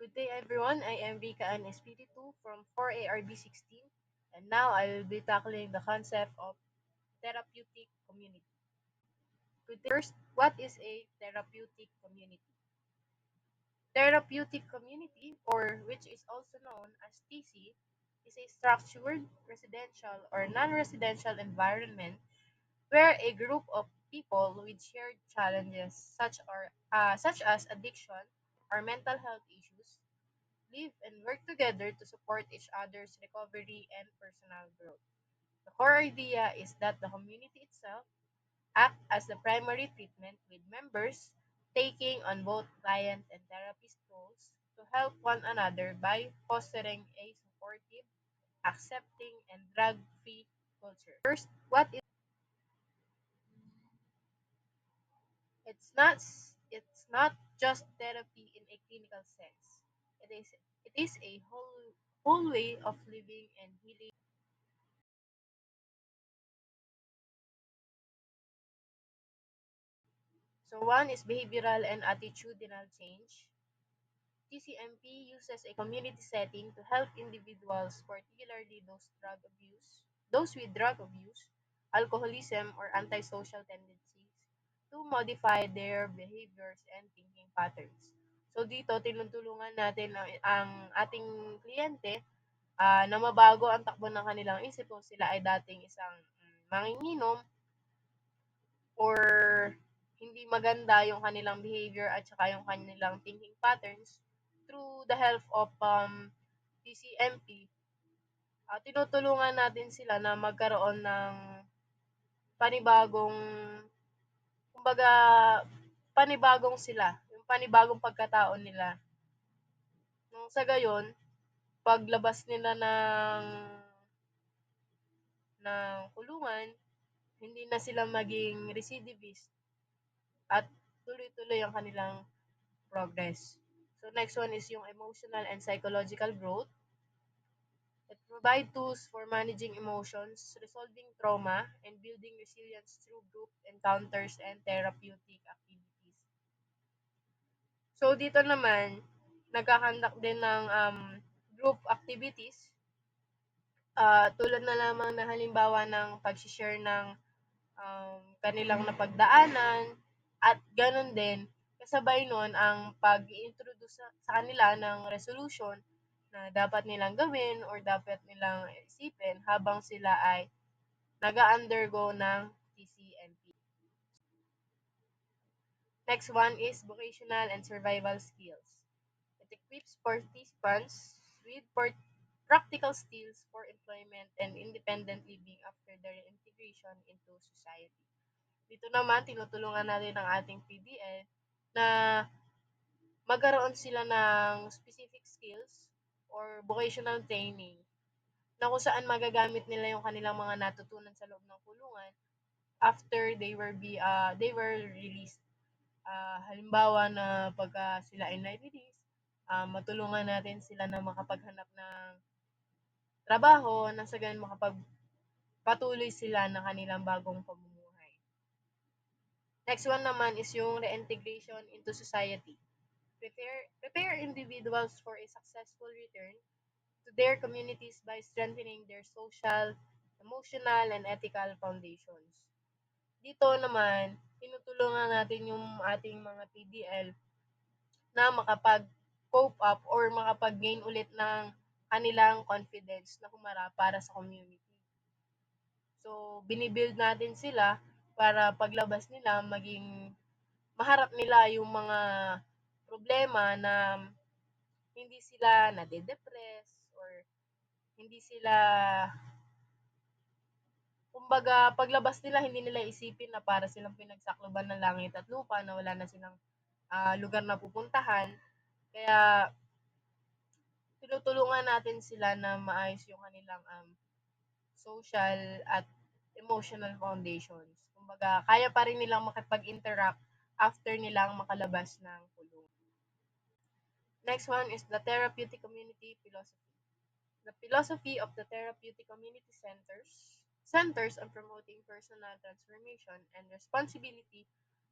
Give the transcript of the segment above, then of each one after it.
Good day, everyone. I am Rika Ann Espiritu from 4ARB16, and now I will be tackling the concept of therapeutic community. Good day. First, what is a therapeutic community? Therapeutic community, or which is also known as TC, is a structured residential or non-residential environment where a group of people with shared challenges such as addiction or mental health issues live and work together to support each other's recovery and personal growth. The core idea is that the community itself acts as the primary treatment, with members taking on both client and therapist roles to help one another by fostering a supportive, accepting, and drug-free culture. First, what is it's not just therapy in a clinical sense. It is a whole way of living and healing. So one is behavioral and attitudinal change. TCMP uses a community setting to help individuals, particularly those with drug abuse, alcoholism, or antisocial tendencies, to modify their behaviors and thinking patterns. So dito, tinutulungan natin ang ating kliyente na mabago ang takbo ng kanilang isip kung sila ay dating isang manginginom or hindi maganda yung kanilang behavior at saka yung kanilang thinking patterns through the help of TCMP. Tinutulungan natin sila na magkaroon ng panibagong, kumbaga, panibagong sila, yung panibagong pagkatao nila. Nung sa gayon, paglabas nila ng kulungan, hindi na sila maging recidivist at tuloy-tuloy ang kanilang progress. So next one is yung emotional and psychological growth. It provides tools for managing emotions, resolving trauma, and building resilience through group encounters and therapeutic activities. So dito naman, nagkakandak din ng group activities, tulad na lamang na halimbawa ng pag-share ng kanilang napagdaanan at gano'n din kasabay nun ang pag-i-introduce sa kanila ng resolution na dapat nilang gawin or dapat nilang isipin habang sila ay nag-undergo ng TCMP. Next one is vocational and survival skills. It equips participants with practical skills for employment and independent living after their integration into society. Dito naman, tinutulungan natin ang ating PDL na magkaroon sila ng specific skills or vocational training na kung saan magagamit nila yung kanilang mga natutunan sa loob ng kulungan after they were released. Halimbawa na pagka sila ay na-release, matulungan natin sila na makapaghanap ng trabaho na sa ganun makapagpatuloy sila ng kanilang bagong pamumuhay. Next one naman is yung reintegration into society. Prepare individuals for a successful return to their communities by strengthening their social, emotional, and ethical foundations. Dito naman, tinutulungan natin yung ating mga PDL na makapag-cope up or makapag-gain ulit ng kanilang confidence na humarap para sa community. So, binibuild natin sila para paglabas nila maging maharap nila yung mga problema na hindi sila nade-depress or hindi sila, kumbaga, paglabas nila hindi nila isipin na para silang pinagsakloban ng langit at lupa na wala na silang lugar na pupuntahan. Kaya tinutulungan natin sila na maayos yung kanilang social at emotional foundations. Kumbaga, kaya pa rin nilang makipag-interact after nilang makalabas ng kulungan. Next one is the therapeutic community philosophy. The philosophy of the therapeutic community centers on promoting personal transformation and responsibility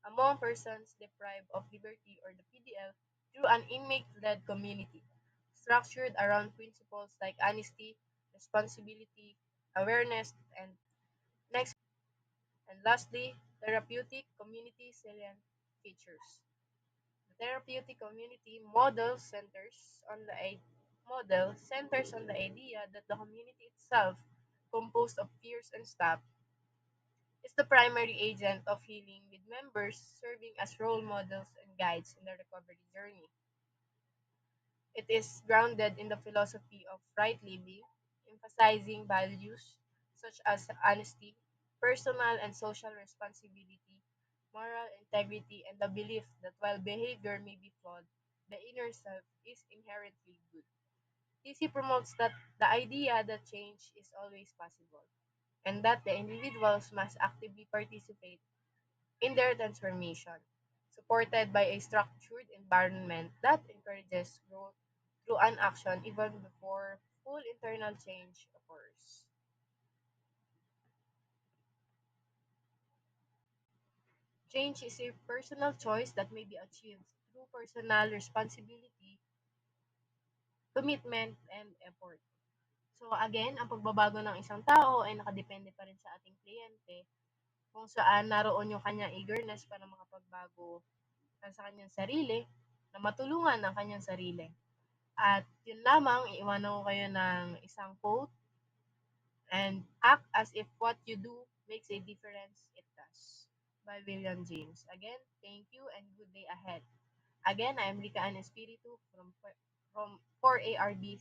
among persons deprived of liberty or the PDL through an inmate-led community. structured around principles like honesty, responsibility, awareness, and next, and lastly, therapeutic community salient features. The therapeutic community model centers on the idea that the community itself, composed of peers and staff, is the primary agent of healing, with members serving as role models and guides in the recovery journey. It is grounded in the philosophy of right living, emphasizing values such as honesty, personal and social responsibility, moral integrity, and the belief that while behavior may be flawed, the inner self is inherently good. TC promotes that the idea that change is always possible, and that the individuals must actively participate in their transformation, supported by a structured environment that encourages growth through an action even before full internal change occurs. Change is a personal choice that may be achieved through personal responsibility, commitment, and effort. So again, ang pagbabago ng isang tao ay nakadepende pa rin sa ating kliyente kung saan naroon yung kanyang eagerness para makapagbago sa kanyang sarili, na matulungan ang kanyang sarili. At yun lamang, iiwanan ko kayo ng isang quote, and act as if what you do makes a difference, it does. By William James. Again, thank you and good day ahead. Again, I am Rica An Espiritu from 4ARB